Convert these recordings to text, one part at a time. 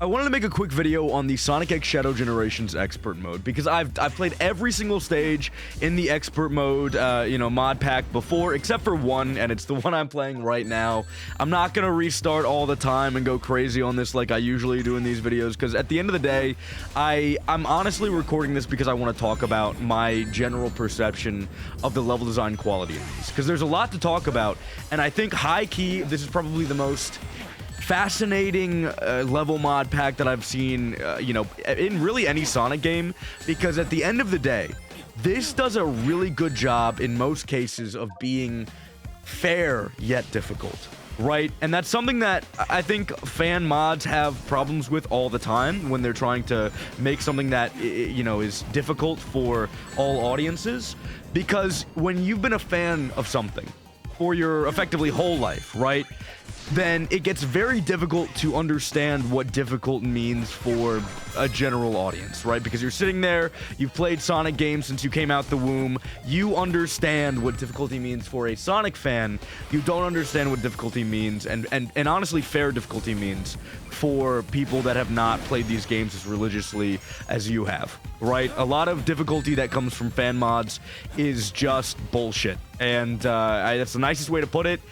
I wanted to make a quick video on the Sonic X Shadow Generations expert mode because I've played every single stage in the expert mode, mod pack before, except for one, and it's the one I'm playing right now. I'm not gonna restart all the time and go crazy on this like I usually do in these videos, because at the end of the day, I'm honestly recording this because I want to talk about my general perception of the level design quality of these, because there's a lot to talk about, and I think high-key, this is probably the most fascinating level mod pack that I've seen, in really any Sonic game, because at the end of the day, this does a really good job in most cases of being fair yet difficult, right? And that's something that I think fan mods have problems with all the time when they're trying to make something that, is difficult for all audiences, because when you've been a fan of something for your effectively whole life, right, then it gets very difficult to understand what difficult means for a general audience, right? Because you're sitting there, you've played Sonic games since you came out the womb, you understand what difficulty means for a Sonic fan, you don't understand what difficulty means, and honestly fair difficulty means for people that have not played these games as religiously as you have, right? A lot of difficulty that comes from fan mods is just bullshit, and that's the nicest way to put it.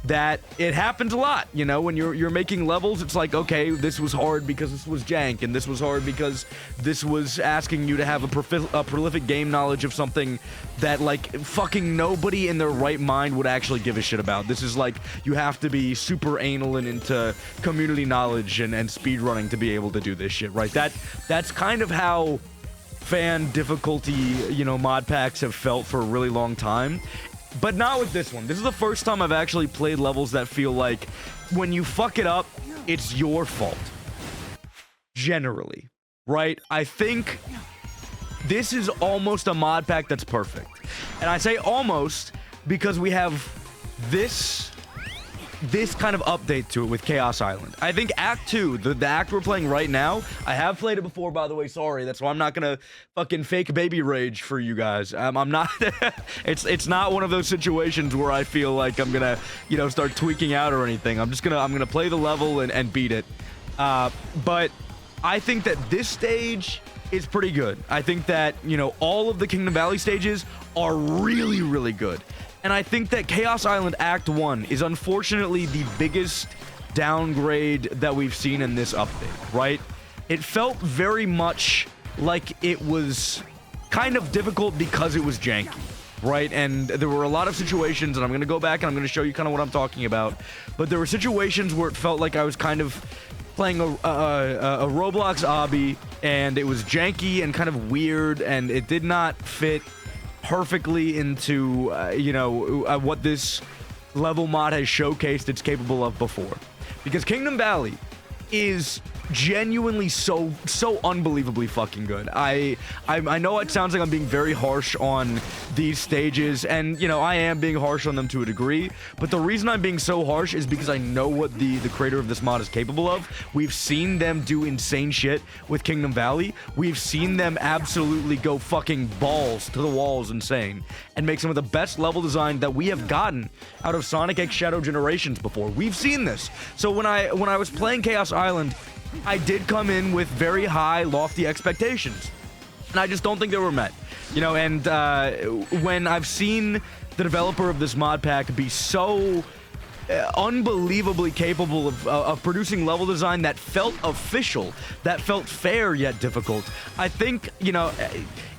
That it happens a lot, when you're making levels, it's like, okay, this was hard because this was jank, and this was hard because this was asking you to have a prolific game knowledge of something that, like, fucking nobody in their right mind would actually give a shit about. This is like, you have to be super anal and into community knowledge and speedrunning to be able to do this shit, right? That's kind of how fan difficulty, mod packs have felt for a really long time. But not with this one. This is the first time I've actually played levels that feel like when you fuck it up, it's your fault. Generally, right? I think this is almost a mod pack that's perfect. And I say almost because we have this kind of update to it with Chaos Island. I think Act 2, the act we're playing right now, I have played it before, by the way, sorry, that's why I'm not gonna fucking fake baby rage for you guys. I'm not, it's not one of those situations where I feel like I'm gonna, start tweaking out or anything. I'm gonna play the level and beat it. But I think that this stage is pretty good. I think that, all of the Kingdom Valley stages are really, really good. And I think that Chaos Island Act 1 is unfortunately the biggest downgrade that we've seen in this update, right? It felt very much like it was kind of difficult because it was janky, right? And there were a lot of situations, and I'm going to go back and I'm going to show you kind of what I'm talking about, but there were situations where it felt like I was kind of playing a Roblox obby, and it was janky and kind of weird, and it did not fit perfectly into, what this level mod has showcased it's capable of before. Because Kingdom Valley is genuinely so unbelievably fucking good. I know it sounds like I'm being very harsh on these stages, and I am being harsh on them to a degree, but the reason I'm being so harsh is because I know what the creator of this mod is capable of. We've seen them do insane shit with Kingdom Valley. We've seen them absolutely go fucking balls to the walls insane and make some of the best level design that we have gotten out of Sonic X Shadow Generations before. We've seen this. So when I was playing Chaos Island, I did come in with very high, lofty expectations, and I just don't think they were met. And when I've seen the developer of this mod pack be so unbelievably capable of producing level design that felt official, that felt fair yet difficult, I think,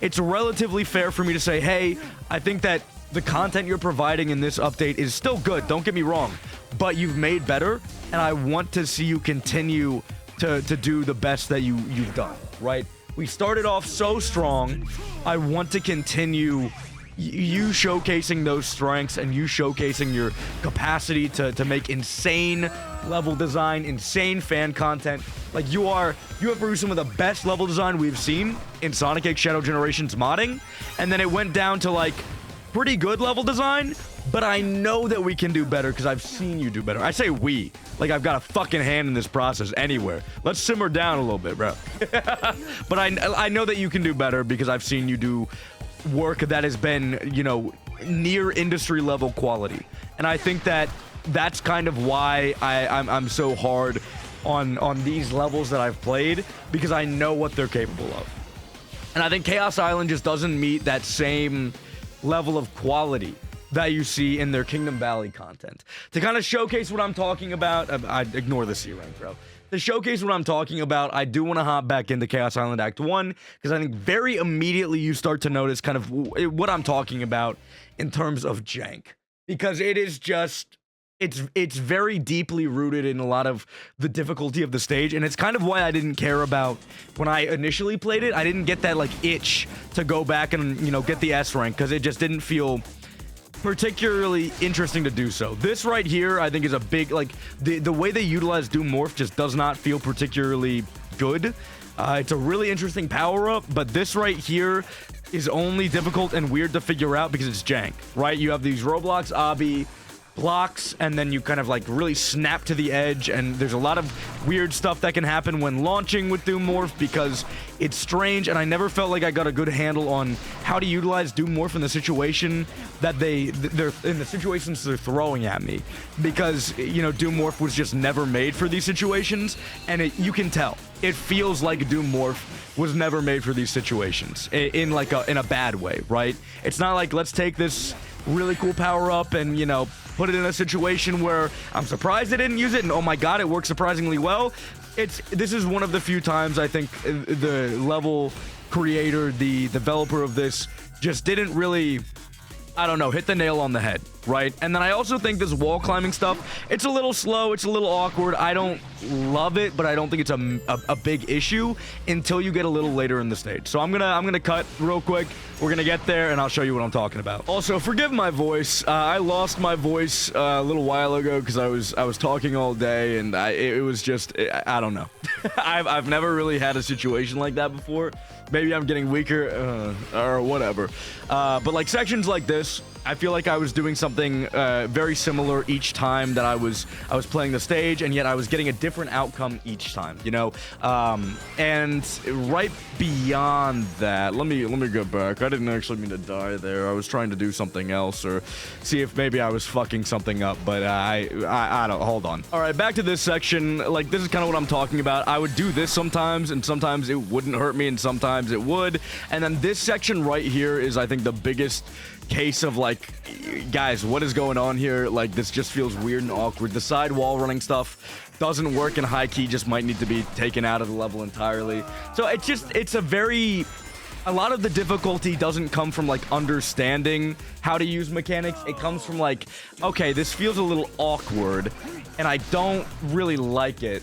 it's relatively fair for me to say, hey, I think that the content you're providing in this update is still good, don't get me wrong, but you've made better, and I want to see you continue to do the best that you've done, right? We started off so strong. I want to continue you showcasing those strengths and you showcasing your capacity to make insane level design, insane fan content. Like you have produced some of the best level design we've seen in Sonic X Shadow Generations modding, and then it went down to like pretty good level design, but I know that we can do better because I've seen you do better. I say we, like I've got a fucking hand in this process anywhere. Let's simmer down a little bit, bro. But I know that you can do better because I've seen you do work that has been, near industry level quality. And I think that that's kind of why I'm so hard on these levels that I've played because I know what they're capable of. And I think Chaos Island just doesn't meet that same level of quality that you see in their Kingdom Valley content. To kind of showcase what I'm talking about, I ignore the C rank, bro. To showcase what I'm talking about, I do want to hop back into Chaos Island Act 1, because I think very immediately you start to notice kind of what I'm talking about in terms of jank. Because it is just, it's very deeply rooted in a lot of the difficulty of the stage, and it's kind of why I didn't care about when I initially played it. I didn't get that, like, itch to go back and, you know, get the S rank, because it just didn't feel particularly interesting to do so. This right here, I think, is a big, like, the way they utilize Doom Morph just does not feel particularly good. It's a really interesting power-up, but this right here is only difficult and weird to figure out because it's jank, right? You have these Roblox obby blocks, and then you kind of like really snap to the edge, and there's a lot of weird stuff that can happen when launching with Doom Morph because it's strange, and I never felt like I got a good handle on how to utilize Doom Morph in the situation that they're in the situations they're throwing at me, because, you know, Doom Morph was just never made for these situations, and you can tell it feels like Doom Morph was never made for these situations in a bad way, right? It's not like, let's take this really cool power up and, you know, put it in a situation where I'm surprised they didn't use it, and oh my god, it works surprisingly well. This is one of the few times I think the level creator, the developer of this, just didn't really, I don't know, hit the nail on the head, right? And then I also think this wall climbing stuff, it's a little slow, it's a little awkward. I don't love it, but I don't think it's a big issue until you get a little later in the stage. So I'm gonna cut real quick. We're gonna get there, and I'll show you what I'm talking about. Also, forgive my voice. I lost my voice a little while ago because I was talking all day, and it was just, I don't know. I've never really had a situation like that before. Maybe I'm getting weaker or whatever. But like sections like this, I feel like I was doing something very similar each time that I was playing the stage, and yet I was getting a different outcome each time, you know? And right beyond that, let me go back. I didn't actually mean to die there. I was trying to do something else or see if maybe I was fucking something up, but I don't, hold on. All right, back to this section. Like, this is kind of what I'm talking about. I would do this sometimes, and sometimes it wouldn't hurt me, and sometimes it would. And then this section right here is, I think, the biggest case of like, guys, what is going on here? Like, this just feels weird and awkward. The side wall running stuff doesn't work, and high key just might need to be taken out of the level entirely. So it's a lot of the difficulty doesn't come from like understanding how to use mechanics. It comes from like, okay, this feels a little awkward, and I don't really like it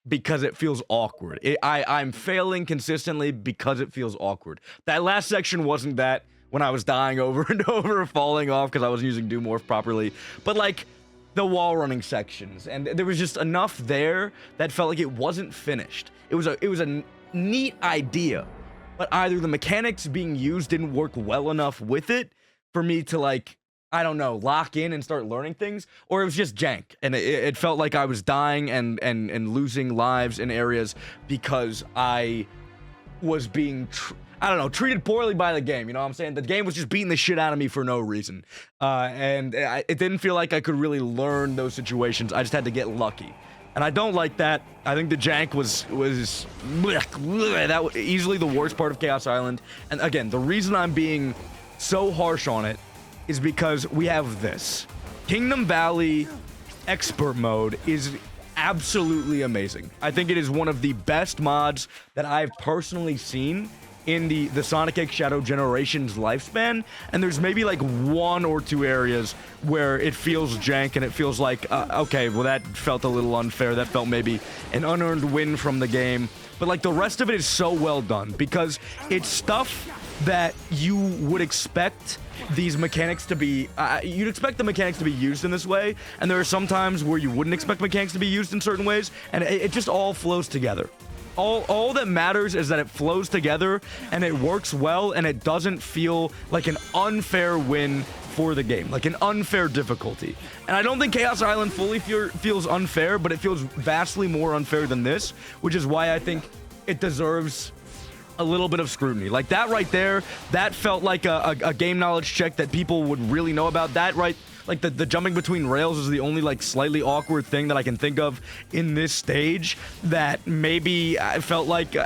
because it feels awkward. I'm failing consistently because it feels awkward. That last section wasn't that, when I was dying over and over, falling off because I wasn't using Doom Morph properly. But like the wall running sections, and there was just enough there that felt like it wasn't finished. It was a neat idea, but either the mechanics being used didn't work well enough with it for me to, like, I don't know, lock in and start learning things, or it was just jank, and it felt like I was dying and losing lives in areas because I was being I don't know, treated poorly by the game, you know what I'm saying? The game was just beating the shit out of me for no reason. And it didn't feel like I could really learn those situations. I just had to get lucky. And I don't like that. I think the jank was that was easily the worst part of Chaos Island. And again, the reason I'm being so harsh on it is because we have this. Kingdom Valley Expert Mode is absolutely amazing. I think it is one of the best mods that I've personally seen in the Sonic X Shadow Generations lifespan, and there's maybe like 1 or 2 areas where it feels jank and it feels like, okay, well, that felt a little unfair. That felt maybe an unearned win from the game. But like the rest of it is so well done because it's stuff that you would expect these mechanics to be, you'd expect the mechanics to be used in this way, and there are some times where you wouldn't expect mechanics to be used in certain ways, and it just all flows together. All that matters is that it flows together and it works well, and it doesn't feel like an unfair win for the game, like an unfair difficulty. And I don't think Chaos Island fully feels unfair, but it feels vastly more unfair than this, which is why I think it deserves a little bit of scrutiny. Like that right there, that felt like a game knowledge check that people would really know about. That right Like the jumping between rails is the only like slightly awkward thing that I can think of in this stage that maybe I felt like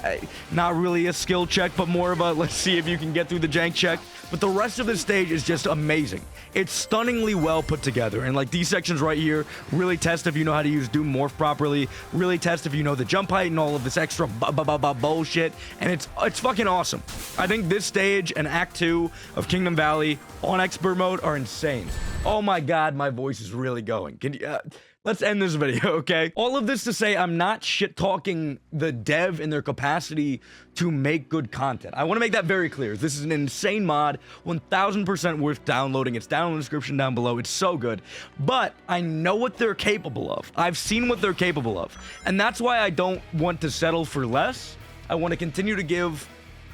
not really a skill check, but more of a let's see if you can get through the jank check. But the rest of this stage is just amazing. It's stunningly well put together. And like these sections right here really test if you know how to use Doom Morph properly, really test if you know the jump height and all of this extra bullshit. And it's fucking awesome. I think this stage and Act 2 of Kingdom Valley on expert mode are insane. Oh my God, my voice is really going. Can you, let's end this video, okay? All of this to say I'm not shit-talking the dev in their capacity to make good content. I want to make that very clear. This is an insane mod, 1000% worth downloading. It's down in the description down below. It's so good. But I know what they're capable of. I've seen what they're capable of. And that's why I don't want to settle for less. I want to continue to give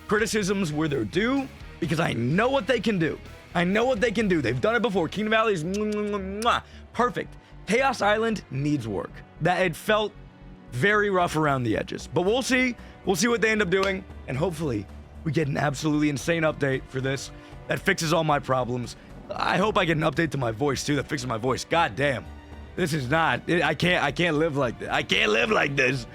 criticisms where they're due because I know what they can do. I know what they can do. They've done it before. Kingdom Valley is perfect. Chaos Island needs work. That it felt very rough around the edges. But we'll see. We'll see what they end up doing. And hopefully we get an absolutely insane update for this that fixes all my problems. I hope I get an update to my voice too that fixes my voice. God damn. This is not. I can't live like this. I can't live like this.